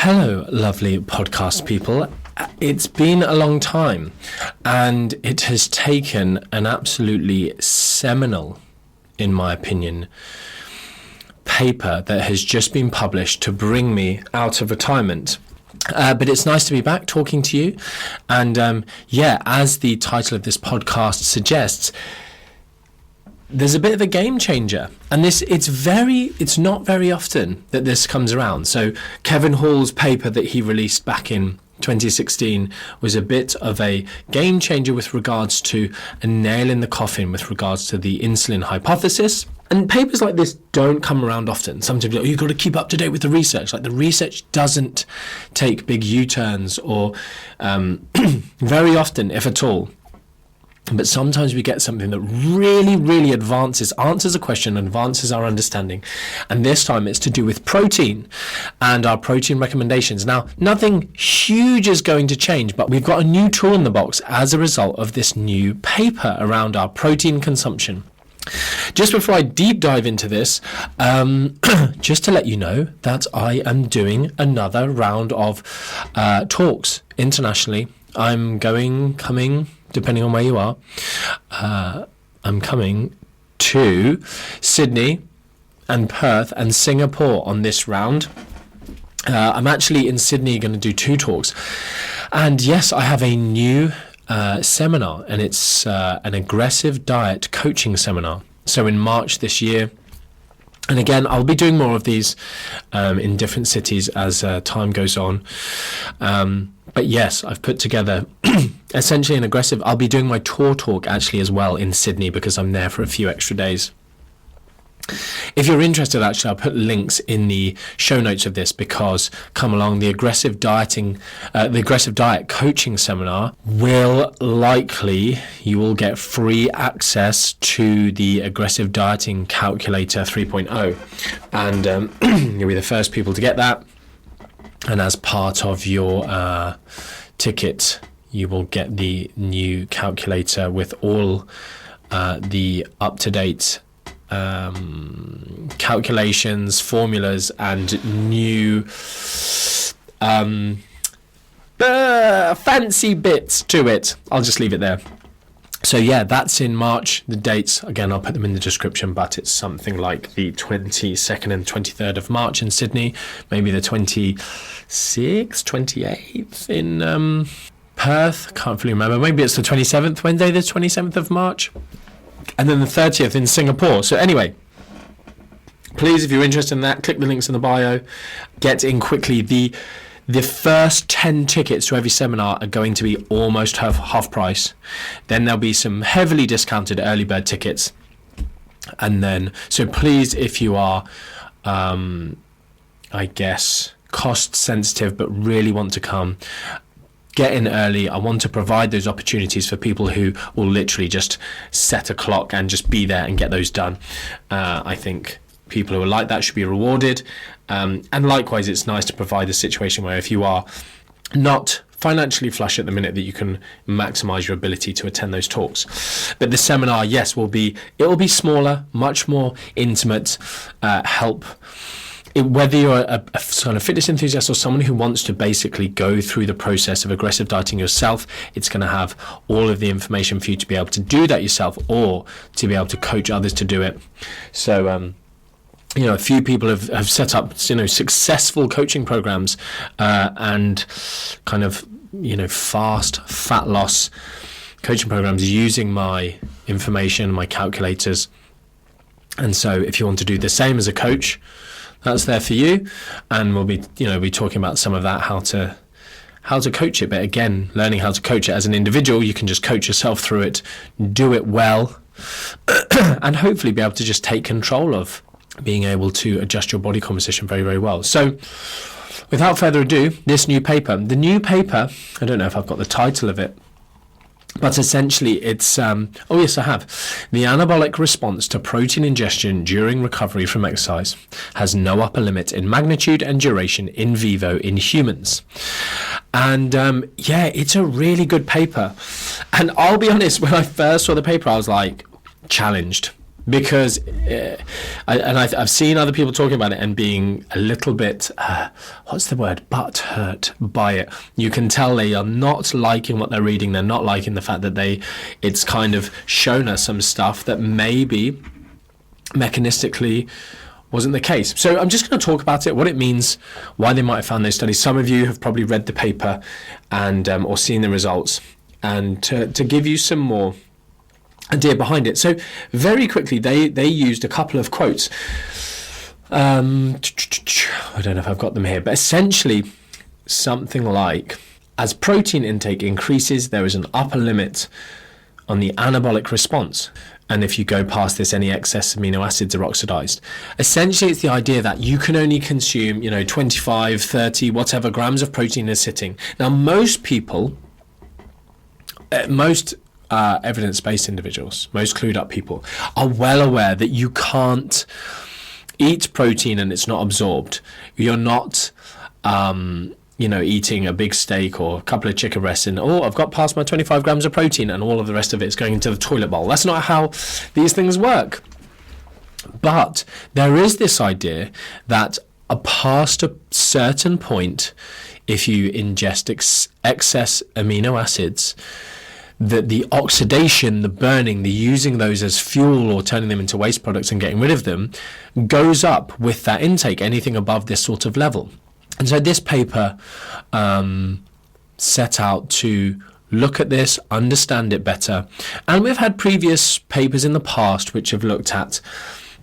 Hello, lovely podcast people. It's been a long time, and it has taken an absolutely seminal, in my opinion, paper that has just been published to bring me out of retirement. But it's nice to be back talking to you. And as the title of this podcast suggests, there's a bit of a game changer, and it's not very often that this comes around. So Kevin Hall's paper that he released back in 2016 was a bit of a game changer with regards to a nail in the coffin with regards to the insulin hypothesis. And papers like this don't come around often. Sometimes you've got to keep up to date with the research. Like, the research doesn't take big U-turns or very often, if at all. But sometimes we get something that really, really answers a question, advances our understanding. And this time it's to do with protein and our protein recommendations. Now, nothing huge is going to change, but we've got a new tool in the box as a result of this new paper around our protein consumption. Just before I deep dive into this, just to let you know that I am doing another round of talks internationally. I'm coming, depending on where you are, I'm coming to Sydney and Perth and Singapore on this round. I'm actually in Sydney going to do 2 talks. And yes, I have a new seminar, and it's an aggressive diet coaching seminar. So in March this year, and again, I'll be doing more of these in different cities as time goes on. But yes, I've put together essentially an aggressive. I'll be doing my tour talk actually as well in Sydney because I'm there for a few extra days. If you're interested, actually, I'll put links in the show notes of this, because come along, the aggressive diet coaching seminar will likely, you will get free access to the aggressive dieting calculator 3.0, and you'll be the first people to get that. And as part of your ticket, you will get the new calculator with all the up-to-date calculations, formulas, and new fancy bits to it. I'll just leave it there. So yeah, that's in March. The dates, again, I'll put them in the description, but it's something like the 22nd and 23rd of March in Sydney, maybe the 26th, 28th in Perth, can't fully remember. Maybe it's the 27th, Wednesday the 27th of March, and then the 30th in Singapore. So anyway, please, if you're interested in that, click the links in the bio, get in quickly. The first 10 tickets to every seminar are going to be almost half price. Then there'll be some heavily discounted early bird tickets. And then, so please, if you are, cost sensitive, but really want to come, get in early. I want to provide those opportunities for people who will literally just set a clock and just be there and get those done. I think people who are like that should be rewarded. And likewise, it's nice to provide a situation where if you are not financially flush at the minute, that you can maximize your ability to attend those talks. But the seminar, yes, it will be smaller, much more intimate, whether you're a sort of fitness enthusiast or someone who wants to basically go through the process of aggressive dieting yourself, it's going to have all of the information for you to be able to do that yourself, or to be able to coach others to do it. So, a few people have set up, successful coaching programs and kind of, fast fat loss coaching programs using my information, my calculators. And so if you want to do the same as a coach, that's there for you. And we'll be talking about some of that, how to coach it. But again, learning how to coach it as an individual, you can just coach yourself through it, do it well, and hopefully be able to just take control of being able to adjust your body composition very, very well. So without further ado, the new paper, I don't know if I've got the title of it, but essentially it's, oh yes, I have. The anabolic response to protein ingestion during recovery from exercise has no upper limit in magnitude and duration in vivo in humans. And it's a really good paper. And I'll be honest, when I first saw the paper, I was like challenged. because I've seen other people talking about it and being a little bit, what's the word, butthurt by it. You can tell they are not liking what they're reading. They're not liking the fact that it's kind of shown us some stuff that maybe mechanistically wasn't the case. So I'm just going to talk about it, what it means, why they might have found those studies. Some of you have probably read the paper and or seen the results, and to give you some more idea behind it. So very quickly, they used a couple of quotes. I don't know if I've got them here, but essentially something like, as protein intake increases, there is an upper limit on the anabolic response. And if you go past this, any excess amino acids are oxidized. Essentially, it's the idea that you can only consume, 25, 30, whatever grams of protein is sitting. Now, most people, evidence-based individuals, most clued up people, are well aware that you can't eat protein and it's not absorbed. You're not, eating a big steak or a couple of chicken breasts and, I've got past my 25 grams of protein and all of the rest of it is going into the toilet bowl. That's not how these things work. But there is this idea that past a certain point, if you ingest excess amino acids, that the oxidation, the burning, the using those as fuel or turning them into waste products and getting rid of them goes up with that intake, anything above this sort of level. And so this paper set out to look at this, understand it better. And we've had previous papers in the past which have looked at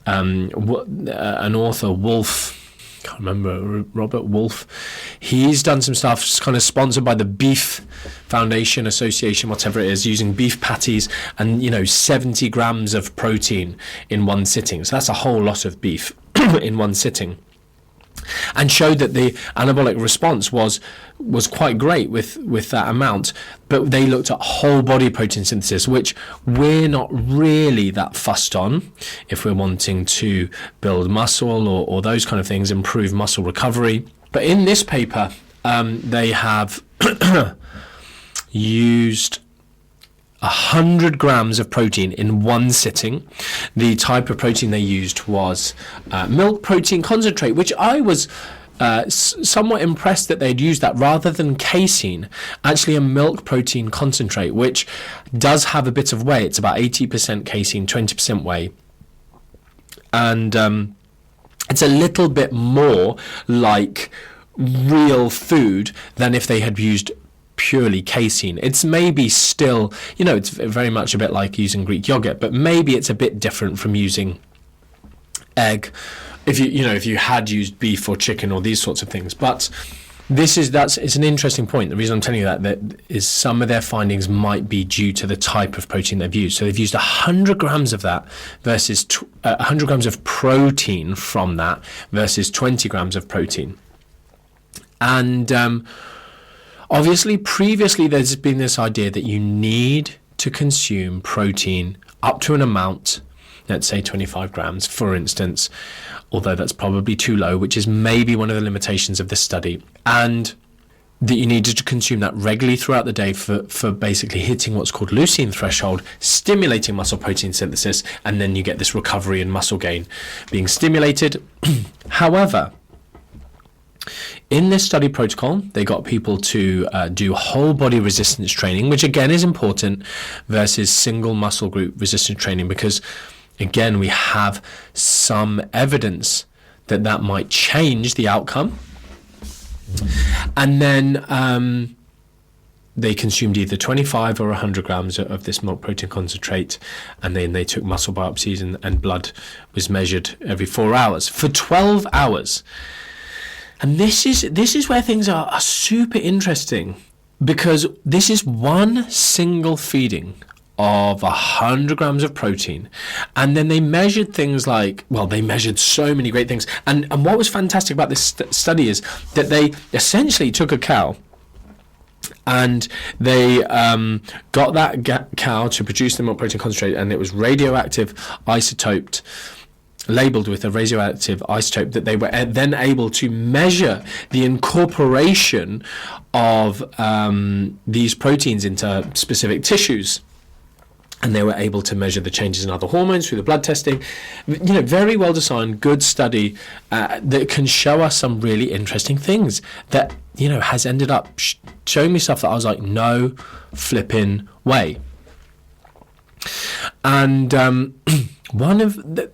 an author, Wolf, can't remember, Robert Wolf. He's done some stuff kind of sponsored by the Beef Foundation Association, whatever it is, using beef patties and 70 grams of protein in one sitting. So that's a whole lot of beef in one sitting, and showed that the anabolic response was quite great with that amount. But they looked at whole body protein synthesis, which we're not really that fussed on if we're wanting to build muscle or those kind of things, improve muscle recovery. But in this paper, they have used 100 grams of protein in one sitting. The type of protein they used was milk protein concentrate, which I was somewhat impressed that they'd used that rather than casein. Actually, a milk protein concentrate, which does have a bit of whey. It's about 80% casein, 20% whey. And it's a little bit more like real food than if they had used purely casein. It's maybe still, it's very much a bit like using Greek yogurt, but maybe it's a bit different from using egg if you had used beef or chicken or these sorts of things. But it's an interesting point. The reason I'm telling you that is some of their findings might be due to the type of protein they've used. So they've used 100 grams of that versus 100 grams of protein from that versus 20 grams of protein. And obviously, previously there's been this idea that you need to consume protein up to an amount, let's say 25 grams, for instance, although that's probably too low, which is maybe one of the limitations of this study, and that you needed to consume that regularly throughout the day for basically hitting what's called leucine threshold, stimulating muscle protein synthesis, and then you get this recovery and muscle gain being stimulated. However, in this study protocol, they got people to do whole body resistance training, which again is important, versus single muscle group resistance training, because again, we have some evidence that might change the outcome. And then they consumed either 25 or 100 grams of this milk protein concentrate, and then they took muscle biopsies and blood was measured every 4 hours for 12 hours. And this is where things are super interesting, because this is one single feeding of 100 grams of protein. And then they measured things like, they measured so many great things. And what was fantastic about this study is that they essentially took a cow and they got that cow to produce the milk protein concentrate, and it was radioactive isotoped, labeled with a radioactive isotope, that they were then able to measure the incorporation of these proteins into specific tissues. And they were able to measure the changes in other hormones through the blood testing. Very well designed, good study that can show us some really interesting things that, has ended up showing me stuff that I was like, no flipping way. And one of the...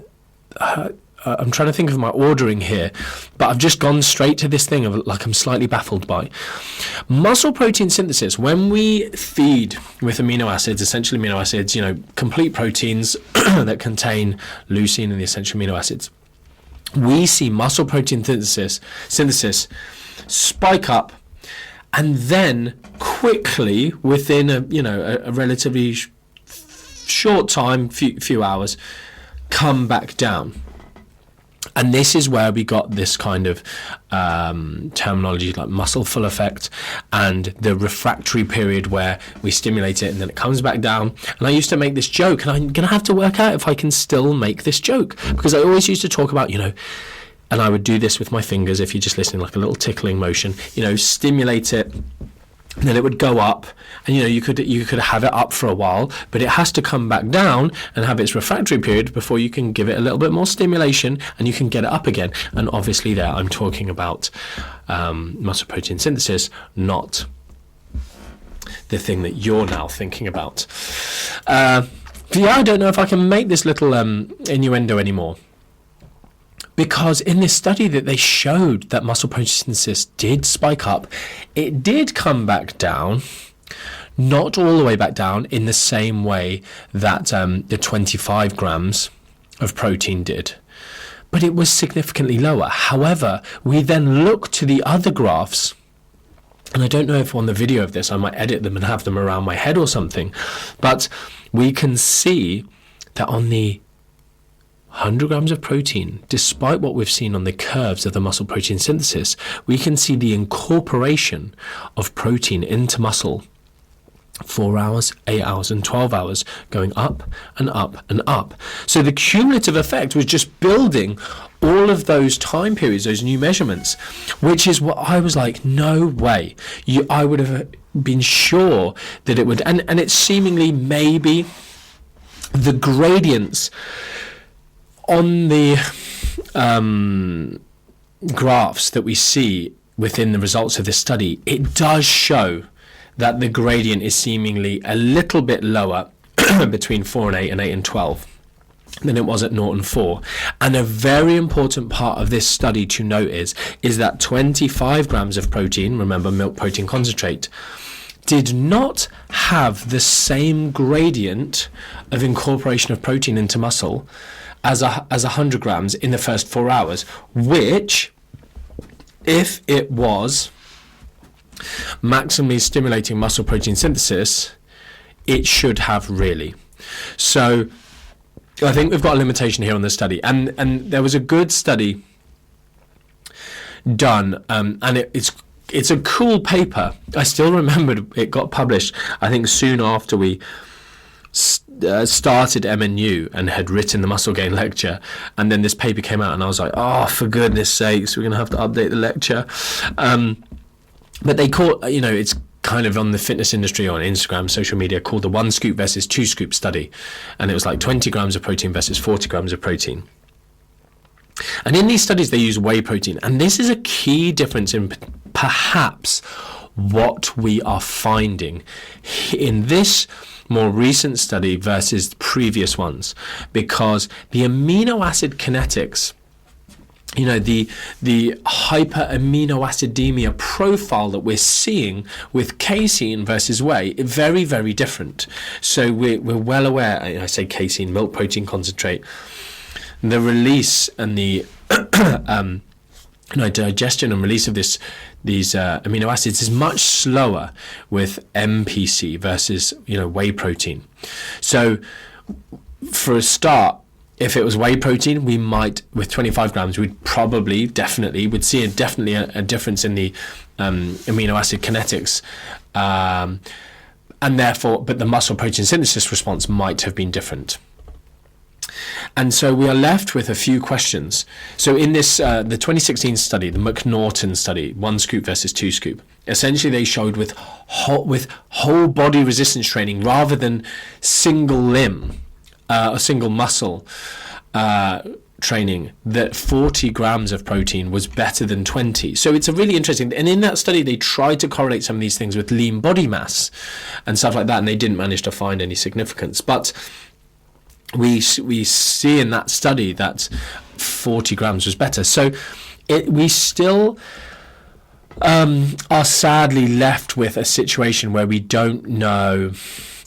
I'm trying to think of my ordering here, but I've just gone straight to this thing of like I'm slightly baffled by. Muscle protein synthesis, when we feed with amino acids, essential amino acids, complete proteins that contain leucine and the essential amino acids, we see muscle protein synthesis spike up and then quickly within a relatively short time, few hours, come back down. And this is where we got this kind of terminology like muscle full effect and the refractory period where we stimulate it and then it comes back down. And I used to make this joke, and I'm going to have to work out if I can still make this joke, because I always used to talk about, and I would do this with my fingers, if you're just listening, like a little tickling motion, stimulate it. And then it would go up, and you could have it up for a while, but it has to come back down and have its refractory period before you can give it a little bit more stimulation and you can get it up again. And obviously there I'm talking about muscle protein synthesis, not the thing that you're now thinking about. I don't know if I can make this little innuendo anymore. Because in this study that they showed that muscle protein synthesis did spike up, it did come back down, not all the way back down in the same way that the 25 grams of protein did, but it was significantly lower. However, we then look to the other graphs, and I don't know if on the video of this I might edit them and have them around my head or something, but we can see that on the 100 grams of protein, despite what we've seen on the curves of the muscle protein synthesis, we can see the incorporation of protein into muscle 4 hours, 8 hours, and 12 hours going up and up and up. So the cumulative effect was just building all of those time periods, those new measurements, which is what I was like, no way. I would have been sure that it would, and it's seemingly maybe the gradients on the graphs that we see within the results of this study, it does show that the gradient is seemingly a little bit lower between 4 and 8 and 8 and 12 than it was at 0 and 4. And a very important part of this study to note is that 25 grams of protein, remember milk protein concentrate, did not have the same gradient of incorporation of protein into muscle as 100 grams in the first 4 hours, which, if it was maximally stimulating muscle protein synthesis, it should have really. So I think we've got a limitation here on this study. And there was a good study done, and it's a cool paper. I still remember it got published, I think, soon after we started MNU and had written the muscle gain lecture, and then this paper came out and I was like, oh, for goodness sakes, we're going to have to update the lecture. But they call, it's kind of on the fitness industry on Instagram, social media, called the 1 scoop versus 2 scoop study, and it was like 20 grams of protein versus 40 grams of protein. And in these studies they use whey protein, and this is a key difference in perhaps what we are finding in this more recent study versus previous ones, because the amino acid kinetics, the hyperaminoacidemia profile that we're seeing with casein versus whey, very, very different. So we're well aware, I say casein, milk protein concentrate, the release and the digestion and release of these amino acids is much slower with MPC versus whey protein. So for a start, if it was whey protein, we might, with 25 grams, we'd definitely see a difference in the amino acid kinetics, and therefore, but the muscle protein synthesis response might have been different. And so we are left with a few questions. So in this, the 2016 study, the McNaughton study, 1 scoop versus 2 scoop, essentially they showed with whole body resistance training rather than single limb or single muscle training, that 40 grams of protein was better than 20. So it's a really interesting, and in that study they tried to correlate some of these things with lean body mass and stuff like that, and they didn't manage to find any significance. But we see in that study that 40 grams was better. So we still are sadly left with a situation where we don't know.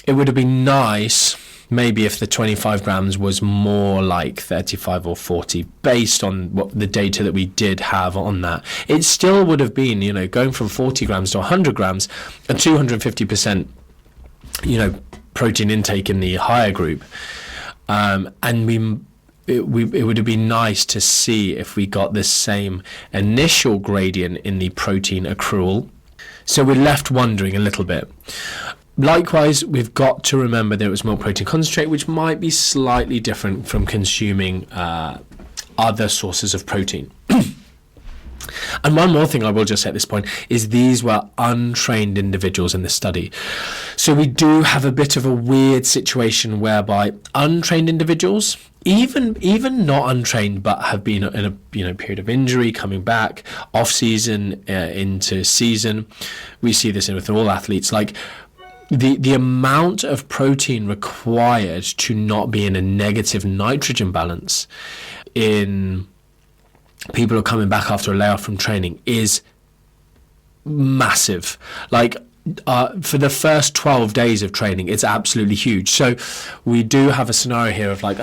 It would have been nice maybe if the 25 grams was more like 35 or 40 based on what the data that we did have on that. It still would have been, going from 40 grams to 100 grams, a 250%, protein intake in the higher group. And it would have been nice to see if we got the same initial gradient in the protein accrual. So we're left wondering a little bit. Likewise, we've got to remember there was milk protein concentrate, which might be slightly different from consuming other sources of protein. And one more thing I will just say at this point is these were untrained individuals in this study. So we do have a bit of a weird situation whereby untrained individuals, even not untrained, but have been in a period of injury, coming back off season into season. We see this with all athletes. Like the amount of protein required to not be in a negative nitrogen balance in people who are coming back after a layoff from training is massive. Like for the first 12 days of training, it's absolutely huge. So we do have a scenario here of like,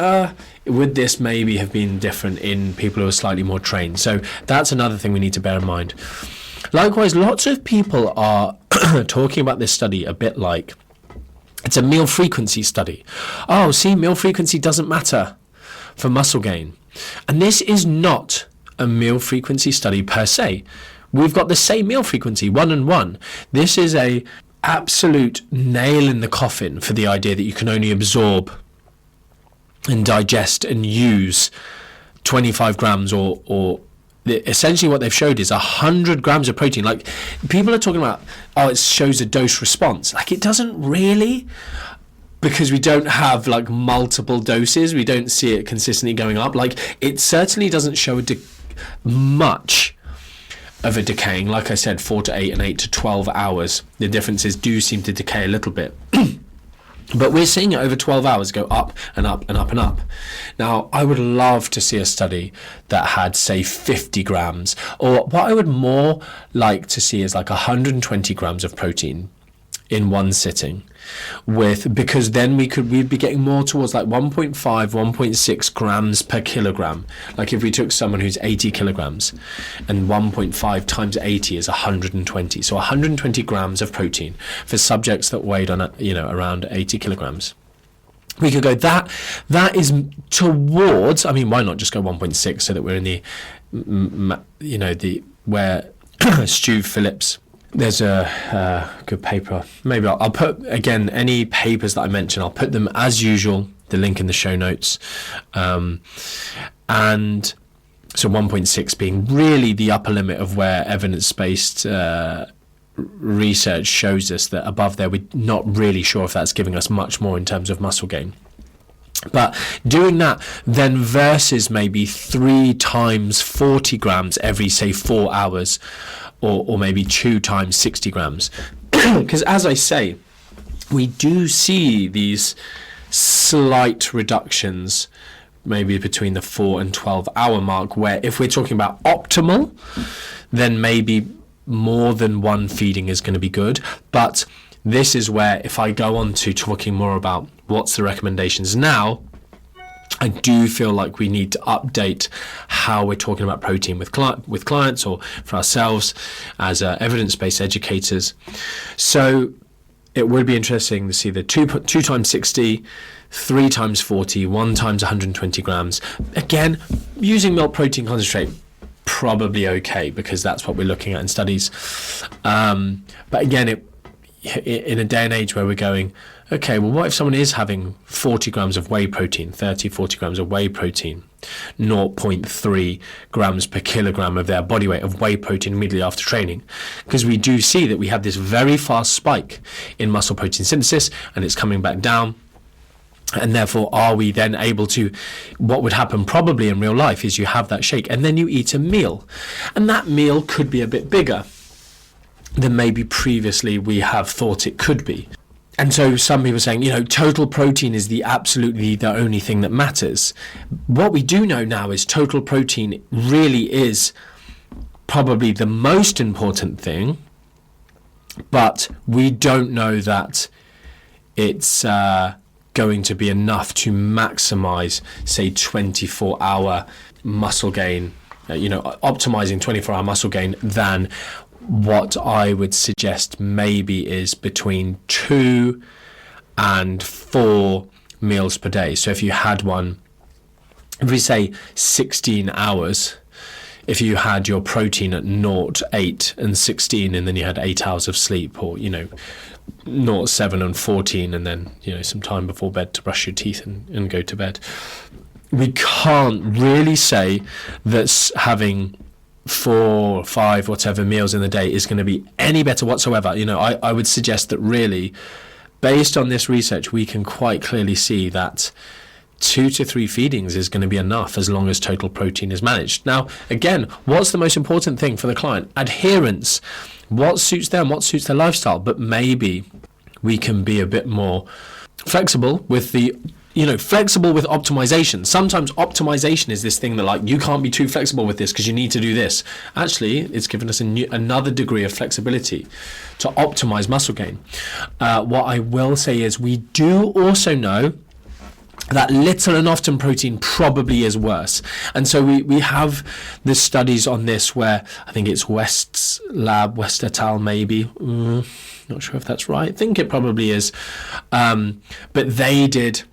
would this maybe have been different in people who are slightly more trained? So that's another thing we need to bear in mind. Likewise, lots of people are talking about this study a bit like it's a meal frequency study. Oh, see, meal frequency doesn't matter for muscle gain. And this is not a meal frequency study per se. We've got the same meal frequency, 1 and 1. This is a absolute nail in the coffin for the idea that you can only absorb and digest and use 25 grams or essentially what they've showed is 100 grams of protein. Like people are talking about, it shows a dose response. Like it doesn't really, because we don't have like multiple doses. We don't see it consistently going up. Like it certainly doesn't show much of a decaying. Like I said, 4 to 8 and 8 to 12 hours. The differences do seem to decay a little bit. But we're seeing it over 12 hours go up and up and up and up. Now, I would love to see a study that had, say, 50 grams. Or what I would more like to see is like 120 grams of protein in one sitting, because then we'd be getting more towards like 1.5, 1.6 grams per kilogram. Like if we took someone who's 80 kilograms and 1.5 times 80 is 120. So 120 grams of protein for subjects that weighed on, around 80 kilograms. We could go that is towards, why not just go 1.6 so that we're in where Stu Phillips, there's a good paper. Maybe I'll put, again, any papers that I mention, I'll put them as usual, the link in the show notes. And so 1.6 being really the upper limit of where evidence-based research shows us that above there, we're not really sure if that's giving us much more in terms of muscle gain. But doing that then versus maybe 3 times 40 grams every, say, 4 hours, or maybe 2 times 60 grams. Because as I say, we do see these slight reductions maybe between the 4 and 12 hour mark, where if we're talking about optimal, then maybe more than one feeding is going to be good. But this is where, if I go on to talking more about what's the recommendations now, I do feel like we need to update how we're talking about protein with clients or for ourselves as evidence-based educators. So it would be interesting to see the 2 times 60, 3 times 40, 1 times 120 grams. Again, using milk protein concentrate, probably okay, because that's what we're looking at in studies. But again, in a day and age where we're going, okay, well, what if someone is having 40 grams of whey protein, 30, 40 grams of whey protein, 0.3 grams per kilogram of their body weight of whey protein immediately after training? Because we do see that we have this very fast spike in muscle protein synthesis, and it's coming back down. And therefore, are we then able to, what would happen probably in real life is you have that shake and then you eat a meal. And that meal could be a bit bigger than maybe previously we have thought it could be. And so some people are saying, total protein is absolutely the only thing that matters. What we do know now is total protein really is probably the most important thing, but we don't know that it's going to be enough to maximize, say, 24-hour muscle gain, optimizing 24-hour muscle gain, than what I would suggest maybe is between 2 and 4 meals per day. So if you had one, if we say 16 hours, if you had your protein at 0, 8 and 16, and then you had 8 hours of sleep, or 0, 7 and 14, and then some time before bed to brush your teeth and go to bed, we can't really say that having 4, 5, whatever meals in the day is going to be any better whatsoever. I would suggest that really, based on this research, we can quite clearly see that 2 to 3 feedings is going to be enough as long as total protein is managed. Now, again, what's the most important thing for the client? Adherence. What suits them, what suits their lifestyle. But maybe we can be a bit more flexible with flexible with optimization. Sometimes optimization is this thing that you can't be too flexible with this because you need to do this. Actually, it's given us another degree of flexibility to optimize muscle gain. What I will say is we do also know that little and often protein probably is worse. And so we have the studies on this where I think it's West et al. Maybe. Not sure if that's right. I think it probably is. But they did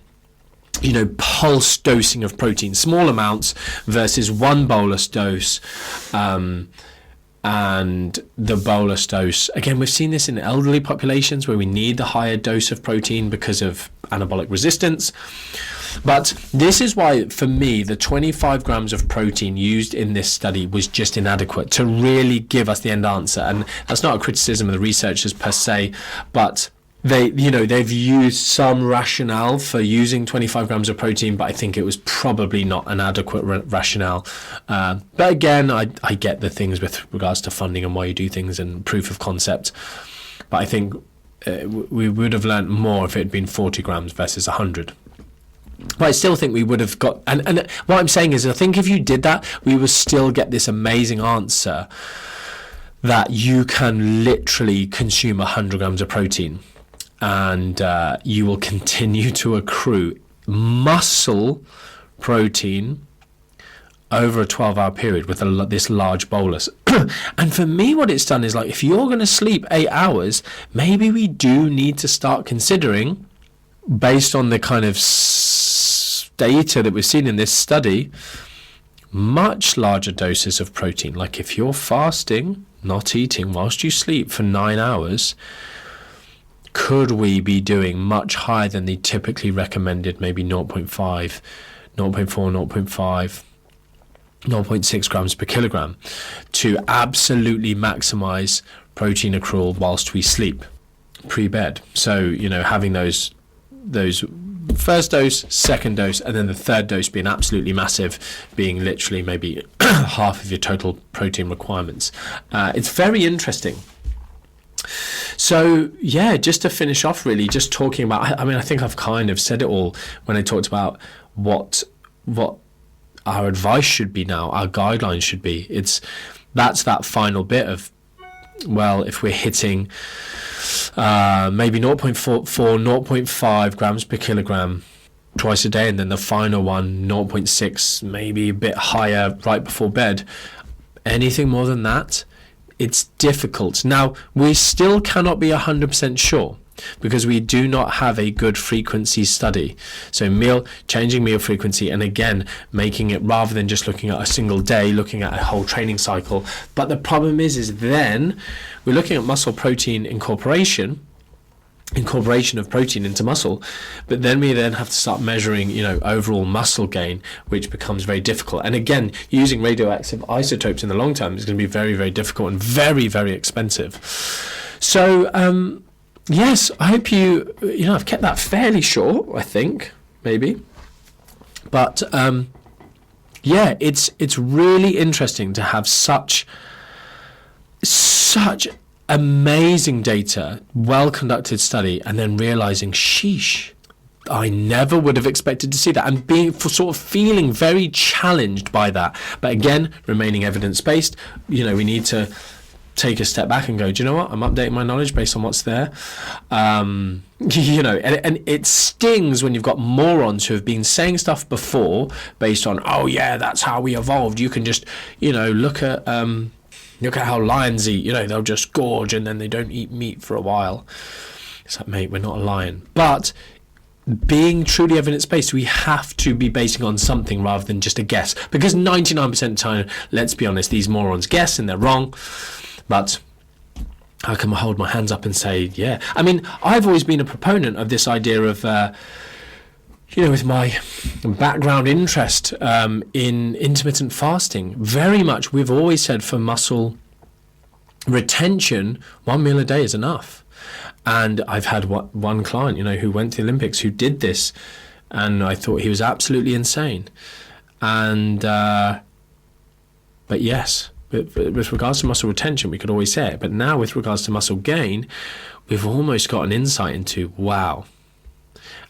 pulse dosing of protein, small amounts versus one bolus dose. And the bolus dose, again, we've seen this in elderly populations where we need the higher dose of protein because of anabolic resistance. But this is why, for me, the 25 grams of protein used in this study was just inadequate to really give us the end answer. And that's not a criticism of the researchers per se, but they've used some rationale for using 25 grams of protein, but I think it was probably not an adequate rationale. But again, I get the things with regards to funding and why you do things and proof of concept. But I think we would have learnt more if it had been 40 grams versus 100. But I still think we would have got, and what I'm saying is I think if you did that, we would still get this amazing answer that you can literally consume 100 grams of protein. And you will continue to accrue muscle protein over a 12-hour period with this large bolus. And for me, what it's done is if you're going to sleep 8 hours, maybe we do need to start considering, based on the kind of data that we've seen in this study, much larger doses of protein. If you're fasting, not eating whilst you sleep for 9 hours, could we be doing much higher than the typically recommended, maybe 0.5, 0.4, 0.5, 0.6 grams per kilogram, to absolutely maximize protein accrual whilst we sleep pre-bed? So, having those first dose, second dose, and then the third dose being absolutely massive, being literally maybe half of your total protein requirements. It's very interesting. So, just to finish off, really, just talking about, I think I've kind of said it all when I talked about what our advice should be now, our guidelines should be. That's that final bit of, well, if we're hitting maybe 0.4, 0.5 grams per kilogram twice a day, and then the final one, 0.6, maybe a bit higher right before bed. Anything more than that, it's difficult. Now, we still cannot be 100% sure because we do not have a good frequency study. So changing meal frequency, and again, making it, rather than just looking at a single day, looking at a whole training cycle. But the problem is then we're looking at muscle protein incorporation, incorporation of protein into muscle, but then we have to start measuring, overall muscle gain, which becomes very difficult. And again, using radioactive isotopes in the long term is going to be very, very difficult and very, very expensive. So yes, I hope I've kept that fairly short, I think, maybe, but it's really interesting to have such amazing data, well-conducted study, and then realizing, sheesh, I never would have expected to see that, and feeling very challenged by that. But again, remaining evidence-based, we need to take a step back and go, do you know what? I'm updating my knowledge based on what's there. And it stings when you've got morons who have been saying stuff before based on, oh yeah, that's how we evolved. You can just, look at how lions eat, they'll just gorge and then they don't eat meat for a while. It's like, mate, we're not a lion. But being truly evidence-based, we have to be basing on something rather than just a guess. Because 99% of the time, let's be honest, these morons guess and they're wrong. But I can hold my hands up and say, yeah. I mean, I've always been a proponent of this idea of, with my background interest in intermittent fasting, very much we've always said for muscle retention, 1 meal a day is enough. And I've had one client, who went to the Olympics, who did this, and I thought he was absolutely insane. And, but yes, with regards to muscle retention, we could always say it. But now with regards to muscle gain, we've almost got an insight into, wow,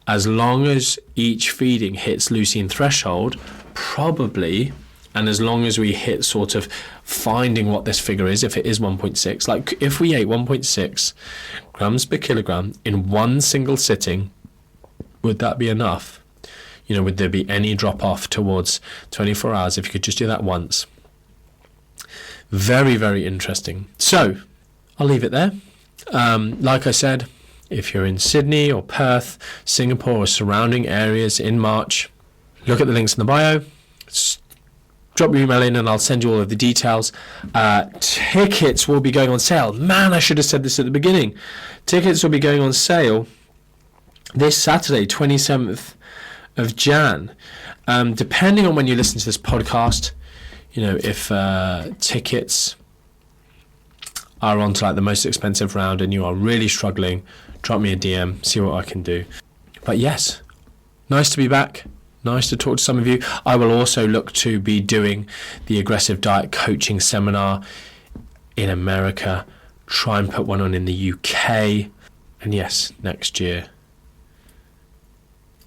as long as each feeding hits leucine threshold, probably, and as long as we hit sort of finding what this figure is, if it is 1.6, like if we ate 1.6 grams per kilogram in one single sitting, would that be enough? Would there be any drop off towards 24 hours if you could just do that once? Very, very interesting. So I'll leave it there. Like I said, if you're in Sydney or Perth, Singapore or surrounding areas in March, look at the links in the bio. Drop your email in and I'll send you all of the details. Tickets will be going on sale. Man, I should have said this at the beginning. Tickets will be going on sale this Saturday, 27th of Jan. Depending on when you listen to this podcast, if tickets are on to like the most expensive round and you are really struggling, drop me a DM, see what I can do. But yes, nice to be back. Nice to talk to some of you. I will also look to be doing the aggressive diet coaching seminar in America, try and put one on in the UK, and yes, next year.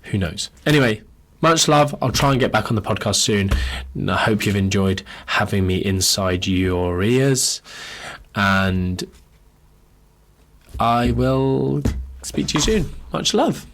Who knows? Anyway, much love. I'll try and get back on the podcast soon. And I hope you've enjoyed having me inside your ears. And I will speak to you soon. Much love.